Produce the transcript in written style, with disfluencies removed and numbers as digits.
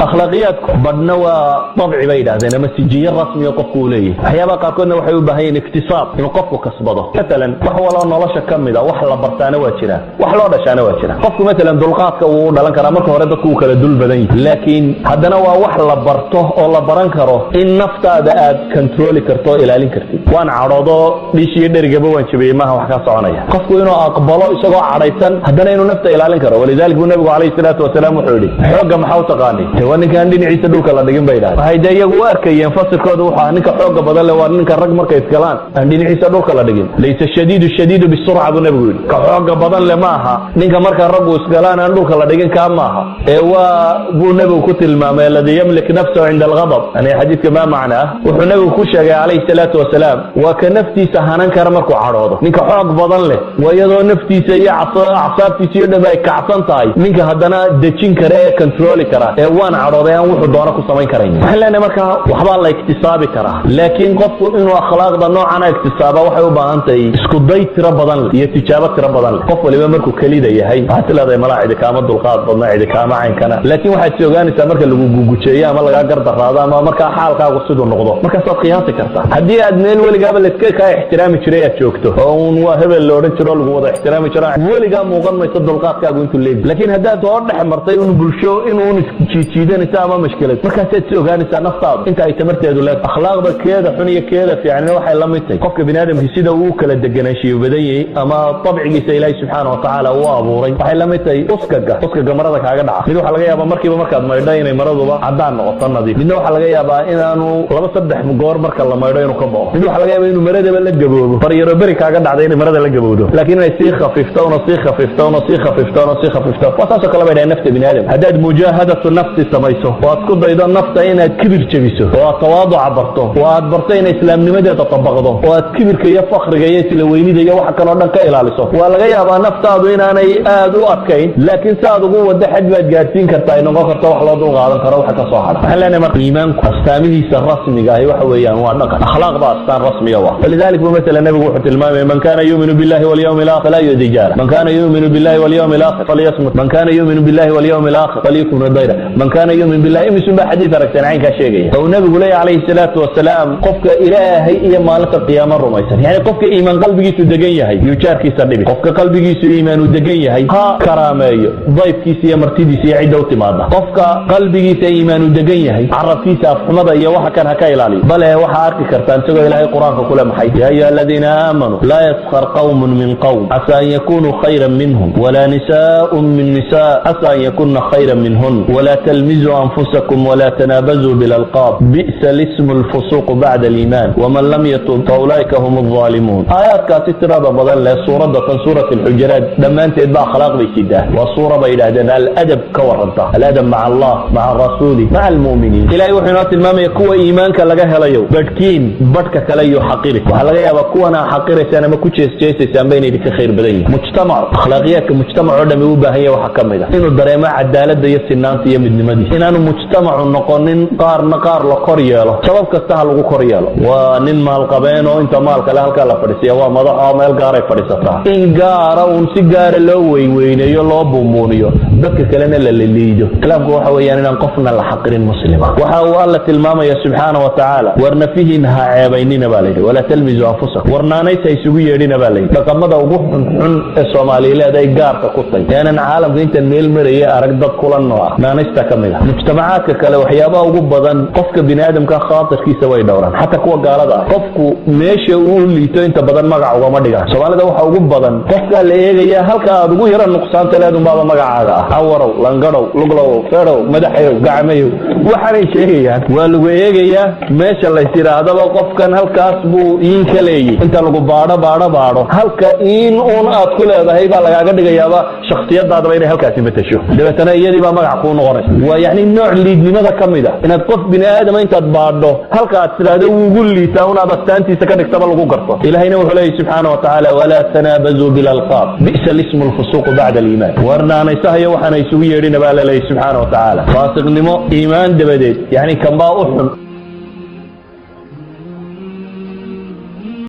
أخلاقيات بدنا وطبع بعيد هذا أنا مسجية رسمية قفوا ليه أحيانا قاركنا وحيو بهين اكتساب إنه قفوا كسبضه مثلا وحولا نلاش كم إذا وحلا برتانا واتشنا وحلا دشانا واتشنا قفوا مثلا دلقات ودلان كرامك وردك وكلا دول بدين لكن هذا نوع وحلا برته ولا برانكره إن نفط هذا كنترول كرتو إلى لين كرتي وأنا عرضه ليش يقدر يجيبه وانشبيه ما هو حكاس عنايا قفوا إنه أقبله يسقى عريسا هذا إنه نفط إلى لين كره ولذلك النبي عليه الصلاة والسلام وحولي حق محاوط قاني وأنا كان دين عيسى دوك الله دقين بينه هيدا يجوا أركيا فصل كذا وحنا كحوجة بدل وارن كرج مركز كلام دين عيسى دوك الله دقين ليس الشديد بالسرعة دون بقول كحوجة بدل لماها نيك مركز رج وسكلان دوك الله دقين كامها هو بو نبي كتل ما الذي يملك نفسه عند الغضب أنا حديث كما معناه وحنا بكوشة عليه الصلاة والسلام وكنفتي سهنا كرمك وعراضه نيك حوجة بدل له ويضع نفتي سيء عصاب تيجي نبي كعصان تاي نيك هذانا دتشين كره كنترول كره وانا عراضه wuxuu doona ku samayn karayna waxa leena marka waxba la iktisaabi kara laakiin qofku inuu akhlaaqda noocan ah iktisaaba waxay u baahan tahay isku day tiro badan iyo tijaabo tiro badan qof waliba markuu kaliida yahay waxa leedahay malaa'ida kaama dulqaad badna cid kaama cayn kana laakiin waxaad ogaanaysaa marka lagu gugujeeyo ama laga gardaraado ama marka xaalkaagu sidoo noqdo marka soo qiyaasi kartaa hadii aad meel waligaaba la iska ka ixtiraami jiray aad joogto oo waa hebel loo oran jiro lagu wada ixtiraami jiray waliga muuqan mayso dulqaadkaagu intuu leeyahay laakiin hadaad oo dhex martay inuu bulsho inuu jiijiidanaysa ama مشكلة مركز تسوقانيسا نفطاض انت اي تمرتيدو لك اخلاق كذا حنيه كذا في يعني waxay la mid tahay qofka bini'aadamka sida uu kala deganaanshiyo badayay ama tabcigiisa Ilaahay subhanahu wa ta'ala uu abuuray waxay la mid tahay uskaga marada kaaga dhaca mid waxa laga yaabaa markiiba markaad maydho inay maraduba cadaan noqoto nadiif mid waxa laga yaabaa inaanu laba saddex goor marka la maydho inuu ka baxo mid waxa laga yaabaa inuu maradaba la gaboobo fariyaro bari kaaga dhacday inay marada la gabowdo laakiin ay si khafiifto wasaasoo kala bayday nafta bini'aadam hadaad mujaahadatu nafsi samayso waad ku daydo nafta inaad kibir jabiso oo tawaaduc barto waad barto in islaamnimadeeda tabaqdo oo aad kibirka iyo faqriga iyo isla weynida iyo waxa kale oo dhan ka ilaaliso waa laga yaabaa naftaadu inaanay aad u adkayn laakiin saad ugu wada xad baad gaarsiin kartaa inoo karto wax loo dul qaadan karo waxa ka soo hara waxaan leenahay marka iimaanku astaamihiisa rasmiga ah waxa weeyaan waa dhaqan akhlaaqda astaan rasmiga waa lidalik mesela nabigu wuxuu tilmaamay man kana yu'minu billahi wal yawmil akhir la yudijara man kana yu'minu billahi wal yawmil akhir falyasmut man kana yu'minu billahi wal yawmil akhir falyakun dayra man kana yu'minu billahi مسلم حديث ركتنا عين كشيء هو النبي يقول عليه الصلاة والسلام قفك إلهي إيا مالة القيامة الرميسان يعني قفك إيمان قلبك يسودقية هاي يشارك سنبي قفك قلبك يسو إيمان ودقية هاي ها كرامي ضيف كيسي مرتدي سيعيدة وتمادة قفك قلبك يسو إيمان ودقية هاي عرف كيسا فحمد إيا وحا كان هكاي لالي بل وحا أركي كرتان سوى إلهي قرآن كل محي يا أيها الذين آمنوا لا يسخر قوم من قوم عسى أن يكونوا خيرا منهم ولا نساء من نساء عسى أن يكون خيرا منهن ولا تلمزوا أنفسكم ولا تنابزوا بالألقاب بئس الاسم الفسوق بعد الإيمان ومن لم يتوب فأولئك هم الظالمون آيات كاتترى بضل سورة الحجرات لما أنت إتباع خلاق بيسيده وصورة بإلهدنا الأدب كورنطة الأدب مع الله مع الرسول مع المؤمنين إلى يوحنات المام يكوى إيمانك لقاها ليو بدكين بدك ليو حقيرك وحلقا يبقونا حقيرك أنا ما كنتش استيسي سامبيني لك خير بدني مجتمع أخلاقيات مجتمع عدم يوبا هي وحكم ده إنه الدريمة عدالة دي السنان يمد نمدي إنه مجتمع noqonin qaarna qaar la kor yeelo sabab kasta ha lagu kor yeelo waa nin maal qabeen oo inta maal kale halka la fadhiyo waa madax oo meel gaar ay fadhisataa in gaar ah si gaar loo weyneeyo loo bumuuniyo dadka kalena la liido kalaamku waxa weeyaan in qofna la xaqirin muslima waxa uu Allah tilmaamaya subhanahu wa ta'ala warna fiihin ha ceebaynina baalay wala talmizu anfusakum warnaanaysa isugu yeedhina baalay dhaqamada ugu xun ee Soomaaliyeed ay gaarka ku tahay inaan caalamka inta meel maraya arag dad kulan oo naanaysta kamida mujtamacaadka kale waxyaabaha ugu badan qofka bini'aadamka khaatirkiisa way dhowraan hatta kuwa gaalada qofku meesha uu liito inta badan magac uga ma dhigaan Soomaalida waxa ugu badan qofka la eegaya halka aad ugu yara nuqsaanta leedahay baaba magacaaga awrow langarow luglow feerow madaxayow gacmayow waxay sheegayaan waa lagu eegaya meesha la yiraahdo qofkan halkaas buu in kaleeyay inta lagu baadho halka in uun aad ku leedahay baa lagaaga dhigayaaba shakhsiyadaada inay halkaas matasho dabeetana iyadii baa magac ku noqonaysa waa yani nooc liidnimada kamida inaad qof bini'aadam intaad baadho halka aad tiraahdo ugu liitaa una astaantiisa ka dhigtaba lagu garto ilaahayna wuxuu leeyahay subhanahu wa ta'ala wala tanabazu bil alqab bi'sa al-ismu al-fusuq ba'da al-iman warnaanaysaha waxana isugu yeedhina baa leeyahay subhanahu wa ta'ala faasiqnimo iimaan dabadeed yani kan baa u xun